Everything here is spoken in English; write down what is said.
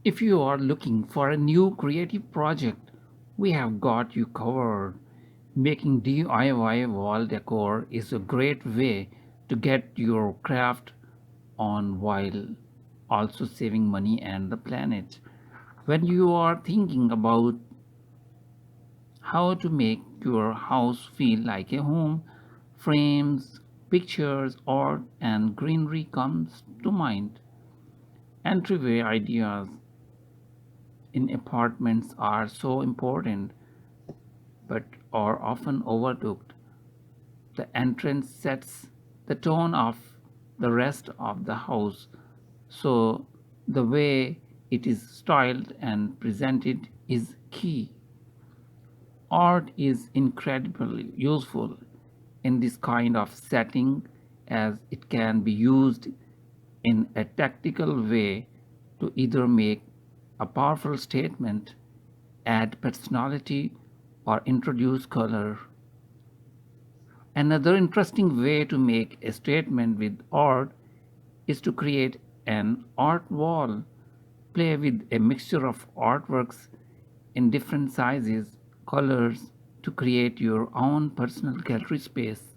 If you are looking for a new creative project, we have got you covered. Making DIY wall decor is a great way to get your craft on while also saving money and the planet. When you are thinking about how to make your house feel like a home, frames, pictures, art, and greenery comes to mind. Entryway ideas in apartments are so important but are often overlooked. The entrance sets the tone of the rest of the house, so the way it is styled and presented is key. Art is incredibly useful in this kind of setting as it can be used in a tactical way to either make a powerful statement, add personality, or introduce color. Another interesting way to make a statement with art is to create an art wall. Play with a mixture of artworks in different sizes, colors to create your own personal gallery space.